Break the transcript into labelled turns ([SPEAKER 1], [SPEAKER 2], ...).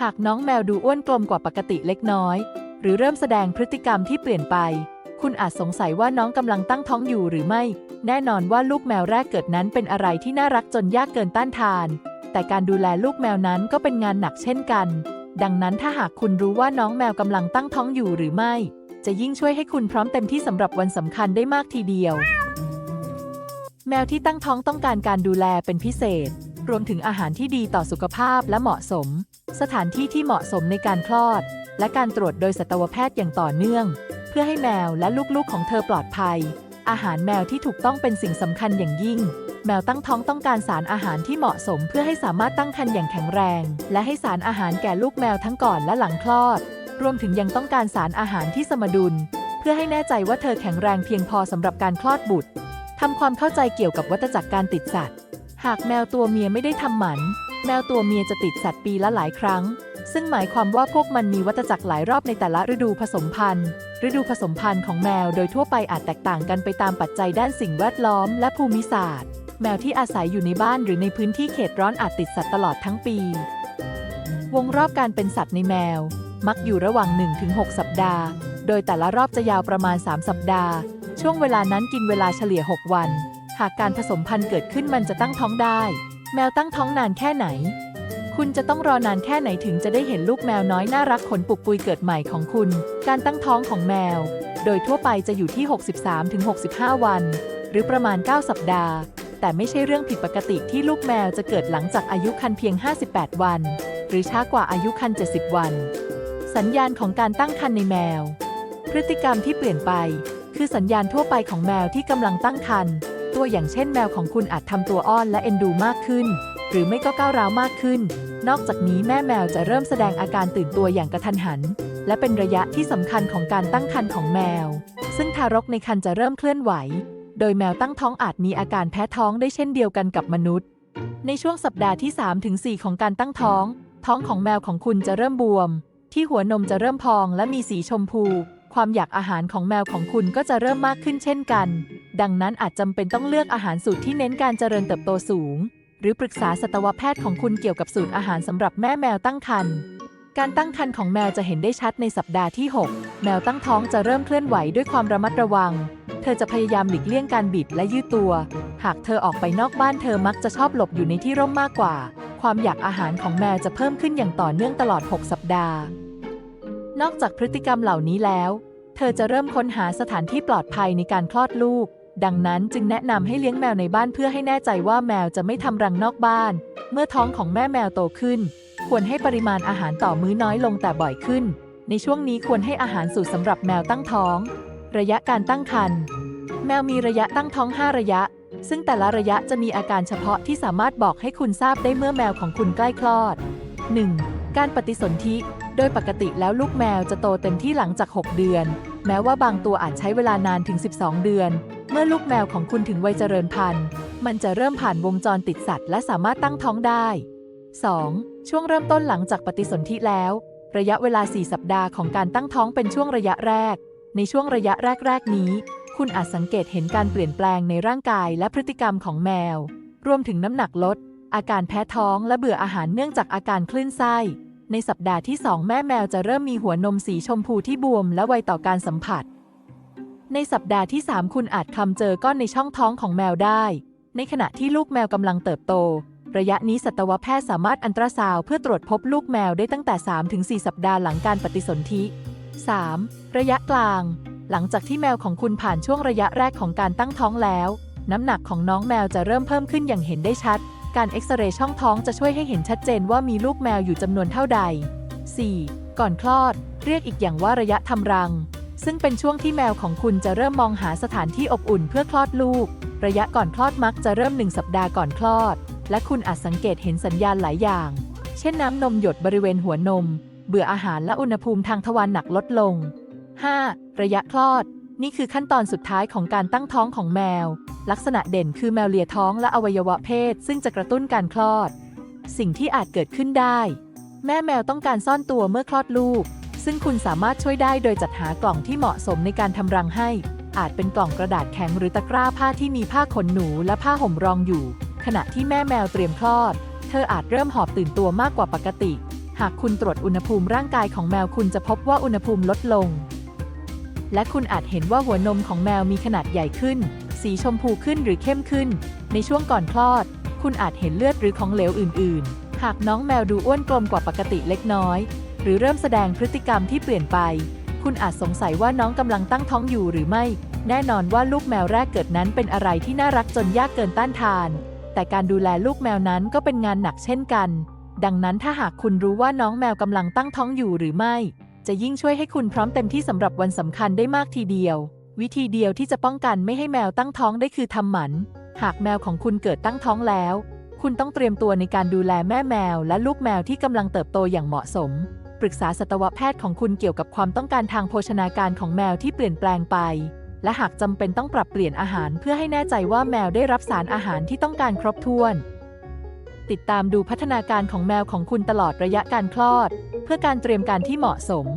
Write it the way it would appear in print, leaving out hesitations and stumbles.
[SPEAKER 1] หากน้องแมวดูอ้วนกลมกว่าปกติเล็กน้อยหรือเริ่มแสดงพฤติกรรมที่เปลี่ยนไปคุณอาจสงสัยว่าน้องกำลังตั้งท้องอยู่หรือไม่แน่นอนว่าลูกแมวแรกเกิดนั้นเป็นอะไรที่น่ารักจนยากเกินต้านทานแต่การดูแลลูกแมวนั้นก็เป็นงานหนักเช่นกันดังนั้นถ้าหากคุณรู้ว่าน้องแมวกำลังตั้งท้องอยู่หรือไม่จะยิ่งช่วยให้คุณพร้อมเต็มที่สำหรับวันสำคัญได้มากทีเดียวแมวที่ตั้งท้องต้องการการดูแลเป็นพิเศษรวมถึงอาหารที่ดีต่อสุขภาพและเหมาะสมสถานที่ที่เหมาะสมในการคลอดและการตรวจโดยสัตวแพทย์อย่างต่อเนื่องเพื่อให้แมวและลูกๆของเธอปลอดภัยอาหารแมวที่ถูกต้องเป็นสิ่งสำคัญอย่างยิ่งแมวตั้งท้องต้องการสารอาหารที่เหมาะสมเพื่อให้สามารถตั้งครรภ์อย่างแข็งแรงและให้สารอาหารแก่ลูกแมวทั้งก่อนและหลังคลอดรวมถึงยังต้องการสารอาหารที่สมดุลเพื่อให้แน่ใจว่าเธอแข็งแรงเพียงพอสำหรับการคลอดบุตรทำความเข้าใจเกี่ยวกับวัฏจักรการติดสัตว์หากแมวตัวเมียไม่ได้ทำหมันแมวตัวเมียจะติดสัตว์ปีละหลายครั้งซึ่งหมายความว่าพวกมันมีวัฏจักรหลายรอบในแต่ละฤดูผสมพันธุ์ฤดูผสมพันธุ์ของแมวโดยทั่วไปอาจแตกต่างกันไปตามปัจจัยด้านสิ่งแวดล้อมและภูมิศาสตร์แมวที่อาศัยอยู่ในบ้านหรือในพื้นที่เขตร้อนอาจติดสัตว์ตลอดทั้งปีวงรอบการเป็นสัตว์ในแมวมักอยู่ระหว่าง 1-6 สัปดาห์โดยแต่ละรอบจะยาวประมาณ3สัปดาห์ช่วงเวลานั้นกินเวลาเฉลี่ย6วันหากการผสมพันธุ์เกิดขึ้นมันจะตั้งท้องได้แมวตั้งท้องนานแค่ไหนคุณจะต้องรอนานแค่ไหนถึงจะได้เห็นลูกแมวน้อยน่ารักขนปุกปุยเกิดใหม่ของคุณการตั้งท้องของแมวโดยทั่วไปจะอยู่ที่ 63-65 วันหรือประมาณ9สัปดาห์แต่ไม่ใช่เรื่องผิดปกติที่ลูกแมวจะเกิดหลังจากอายุครรภ์เพียง58วันหรือช้ากว่าอายุครรภ์70วันสัญญาณของการตั้งครรภ์ในแมวพฤติกรรมที่เปลี่ยนไปคือสัญญาณทั่วไปของแมวที่กำลังตั้งครรภ์ตัวอย่างเช่นแมวของคุณอาจทำตัวอ้อนและเอ็นดูมากขึ้นหรือไม่ก็ก้าวร้าวมากขึ้นนอกจากนี้แม่แมวจะเริ่มแสดงอาการตื่นตัวอย่างกระทันหันและเป็นระยะที่สำคัญของการตั้งครรภ์ของแมวซึ่งทารกในครรภ์จะเริ่มเคลื่อนไหวโดยแมวตั้งท้องอาจมีอาการแพ้ท้องได้เช่นเดียวกันกับมนุษย์ในช่วงสัปดาห์ที่ 3-4 ของการตั้งท้องของแมวของคุณจะเริ่มบวมที่หัวนมจะเริ่มพองและมีสีชมพูความอยากอาหารของแมวของคุณก็จะเริ่มมากขึ้นเช่นกันดังนั้นอาจจำเป็นต้องเลือกอาหารสูตรที่เน้นการเจริญเติบโตสูงหรือปรึกษาสัตวแพทย์ของคุณเกี่ยวกับสูตรอาหารสำหรับแม่แมวตั้งครรภ์การตั้งครรภ์ของแมวจะเห็นได้ชัดในสัปดาห์ที่ 6แมวตั้งท้องจะเริ่มเคลื่อนไหวด้วยความระมัดระวังเธอจะพยายามหลีกเลี่ยงการบิดและยืดตัวหากเธอออกไปนอกบ้านเธอมักจะชอบหลบอยู่ในที่ร่มมากกว่าความอยากอาหารของแมวจะเพิ่มขึ้นอย่างต่อเนื่องตลอด6สัปดาห์นอกจากพฤติกรรมเหล่านี้แล้วเธอจะเริ่มค้นหาสถานที่ปลอดภัยในการคลอดลูกดังนั้นจึงแนะนำให้เลี้ยงแมวในบ้านเพื่อให้แน่ใจว่าแมวจะไม่ทำรังนอกบ้านเมื่อท้องของแม่แมวโตขึ้นควรให้ปริมาณอาหารต่อมื้อน้อยลงแต่บ่อยขึ้นในช่วงนี้ควรให้อาหารสูตรสำหรับแมวตั้งท้องระยะการตั้งครรภ์แมวมีระยะตั้งท้อง5ระยะซึ่งแต่ละระยะจะมีอาการเฉพาะที่สามารถบอกให้คุณทราบได้เมื่อแมวของคุณใกล้คลอด 1. การปฏิสนธิโดยปกติแล้วลูกแมวจะโตเต็มที่หลังจาก6เดือนแม้ว่าบางตัวอาจใช้เวลานานถึง12เดือนเมื่อลูกแมวของคุณถึงวัยเจริญพันธุ์มันจะเริ่มผ่านวงจรติดสัตว์และสามารถตั้งท้องได้ 2. ช่วงเริ่มต้นหลังจากปฏิสนธิแล้วระยะเวลา4สัปดาห์ของการตั้งท้องเป็นช่วงระยะแรกในช่วงระยะแรกนี้คุณอาจสังเกตเห็นการเปลี่ยนแปลงในร่างกายและพฤติกรรมของแมวรวมถึงน้ำหนักลดอาการแพ้ท้องและเบื่ออาหารเนื่องจากอาการคลื่นไส้ในสัปดาห์ที่ 2แม่แมวจะเริ่มมีหัวนมสีชมพูที่บวมและไวต่อการสัมผัสในสัปดาห์ที่ 3คุณอาจคลำเจอก้อนในช่องท้องของแมวได้ในขณะที่ลูกแมวกำลังเติบโตระยะนี้สัตวแพทย์สามารถอัลตราซาวด์เพื่อตรวจพบลูกแมวได้ตั้งแต่ 3-4 สัปดาห์หลังการปฏิสนธิ 3. ระยะกลางหลังจากที่แมวของคุณผ่านช่วงระยะแรกของการตั้งท้องแล้วน้ำหนักของน้องแมวจะเริ่มเพิ่มขึ้นอย่างเห็นได้ชัดการเอ็กซเรย์ช่องท้องจะช่วยให้เห็นชัดเจนว่ามีลูกแมวอยู่จำนวนเท่าใด 4. ก่อนคลอดเรียกอีกอย่างว่าระยะทำรังซึ่งเป็นช่วงที่แมวของคุณจะเริ่มมองหาสถานที่อบอุ่นเพื่อคลอดลูกระยะก่อนคลอดมักจะเริ่ม1สัปดาห์ก่อนคลอดและคุณอาจสังเกตเห็นสัญญาณหลายอย่างเช่นน้ำนมหยดบริเวณหัวนมเบื่ออาหารและอุณหภูมิทางทวารหนักลดลง 5. ระยะคลอดนี่คือขั้นตอนสุดท้ายของการตั้งท้องของแมวลักษณะเด่นคือแมวเลียท้องและอวัยวะเพศซึ่งจะกระตุ้นการคลอดสิ่งที่อาจเกิดขึ้นได้แม่แมวต้องการซ่อนตัวเมื่อคลอดลูกซึ่งคุณสามารถช่วยได้โดยจัดหากล่องที่เหมาะสมในการทำรังให้อาจเป็นกล่องกระดาษแข็งหรือตะกร้าผ้าที่มีผ้าขนหนูและผ้าห่มรองอยู่ขณะที่แม่แมวเตรียมคลอดเธออาจเริ่มหอบตื่นตัวมากกว่าปกติ หากคุณตรวจอุณหภูมิร่างกายของแมวคุณจะพบว่าอุณหภูมิลดลงและคุณอาจเห็นว่าหัวนมของแมวมีขนาดใหญ่ขึ้นสีชมพูขึ้นหรือเข้มขึ้นในช่วงก่อนคลอดคุณอาจเห็นเลือดหรือของเหลวอื่นๆหากน้องแมวดูอ้วนกลมกว่าปกติเล็กน้อยหรือเริ่มแสดงพฤติกรรมที่เปลี่ยนไปคุณอาจสงสัยว่าน้องกำลังตั้งท้องอยู่หรือไม่แน่นอนว่าลูกแมวแรกเกิดนั้นเป็นอะไรที่น่ารักจนยากเกินต้านทานแต่การดูแลลูกแมวนั้นก็เป็นงานหนักเช่นกันดังนั้นถ้าหากคุณรู้ว่าน้องแมวกำลังตั้งท้องอยู่หรือไม่จะยิ่งช่วยให้คุณพร้อมเต็มที่สำหรับวันสำคัญได้มากทีเดียววิธีเดียวที่จะป้องกันไม่ให้แมวตั้งท้องได้คือทำหมันหากแมวของคุณเกิดตั้งท้องแล้วคุณต้องเตรียมตัวในการดูแลแม่แมวและลูกแมวที่กำลังเติบโตอย่างเหมาะสมปรึกษาสัตวแพทย์ของคุณเกี่ยวกับความต้องการทางโภชนาการของแมวที่เปลี่ยนแปลงไปและหากจำเป็นต้องปรับเปลี่ยนอาหารเพื่อให้แน่ใจว่าแมวได้รับสารอาหารที่ต้องการครบถ้วนติดตามดูพัฒนาการของแมวของคุณตลอดระยะการคลอดเพื่อการเตรียมการที่เหมาะสม